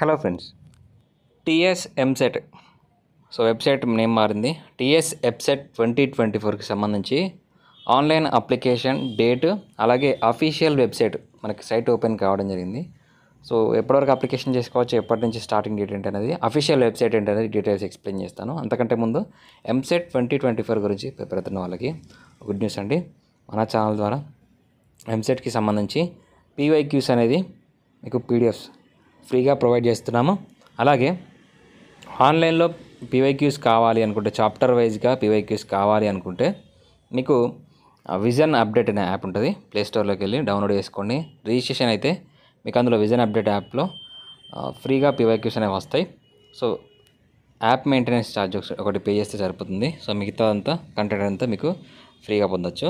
Hello friends, TS EAMCET website name మారింది. TS ఎబ్సెట్ 2024కి సంబంధించి ఆన్లైన్ అప్లికేషన్ డేట్ అలాగే అఫీషియల్ వెబ్సైట్ మనకి సైట్ ఓపెన్ కావడం జరిగింది. ఎప్పటివరకు అప్లికేషన్ చేసుకోవచ్చు, ఎప్పటి నుంచి స్టార్టింగ్ డేట్ ఏంటి అనేది, అఫీషియల్ వెబ్సైట్ ఏంటనేది డీటెయిల్స్ ఎక్స్ప్లెయిన్ చేస్తాను. అంతకంటే ముందు ఎంసెట్ 2024 గురించి ప్రిపేర్ అవుతున్న వాళ్ళకి గుడ్ న్యూస్ అండి. మన ఛానల్ ద్వారా ఎంసెట్కి సంబంధించి పీవైక్యూస్ అనేది మీకు పీడిఎఫ్స్ ఫ్రీగా ప్రొవైడ్ చేస్తున్నాము. అలాగే ఆన్లైన్లో పీవైక్యూస్ కావాలి అనుకుంటే, చాప్టర్ వైజ్గా పీవైక్యూస్ కావాలి అనుకుంటే మీకు విజన్ అప్డేట్ అనే యాప్ ఉంటుంది. ప్లేస్టోర్లోకి వెళ్ళి డౌన్లోడ్ చేసుకోండి. రిజిస్ట్రేషన్ అయితే మీకు అందులో విజన్ అప్డేట్ యాప్లో ఫ్రీగా పీవైక్యూస్ అనేవి వస్తాయి. యాప్ మెయింటెనెన్స్ ఛార్జ్ ఒకటి పే చేస్తే సరిపోతుంది. మిగతా అంతా కంటెంట్ అంతా మీకు ఫ్రీగా పొందొచ్చు.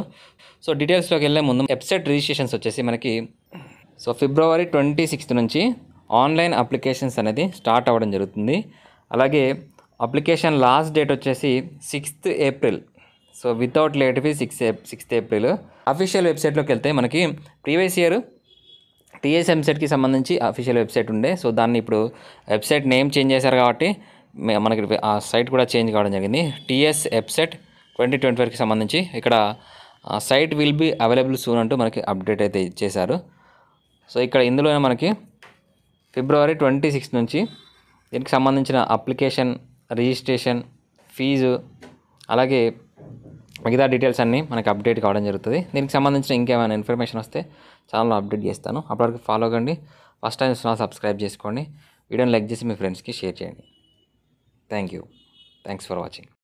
డీటెయిల్స్లోకి వెళ్ళే ముందు వెబ్సైట్ రిజిస్ట్రేషన్స్ వచ్చేసి మనకి ఫిబ్రవరి 26 నుంచి ఆన్లైన్ అప్లికేషన్స్ అనేది స్టార్ట్ అవ్వడం జరుగుతుంది. అలాగే అప్లికేషన్ లాస్ట్ డేట్ వచ్చేసి 6th April. Without late fee 6th April. Official వెబ్సైట్లోకి వెళ్తే మనకి ప్రీవియస్ ఇయర్ టీఎస్ ఎంసెట్కి సంబంధించి అఫీషియల్ వెబ్సైట్ ఉండే. దాన్ని ఇప్పుడు వెబ్సైట్ నేమ్ చేంజ్ చేశారు కాబట్టి మనకి ఆ సైట్ కూడా చేంజ్ కావడం జరిగింది. టీఎస్ ఎబ్సెట్ 2024కి సంబంధించి ఇక్కడ site will be available soon అంటూ మనకి అప్డేట్ అయితే ఇచ్చేశారు. ఇక్కడ ఇందులోనే మనకి ఫిబ్రవరి 26 నుంచి దీనికి సంబంధించిన అప్లికేషన్, రిజిస్ట్రేషన్, ఫీజు అలాగే మిగతా డీటెయిల్స్ అన్నీ మనకి అప్డేట్ కావడం జరుగుతుంది. దీనికి సంబంధించిన ఇంకేమైనా ఇన్ఫర్మేషన్ వస్తే ఛానల్లో అప్డేట్ చేస్తాను. అప్పటివరకు ఫాలో కండి. ఫస్ట్ టైం సబ్స్క్రైబ్ చేసుకోండి. వీడియోని లైక్ చేసి మీ ఫ్రెండ్స్కి షేర్ చేయండి. Thanks for watching.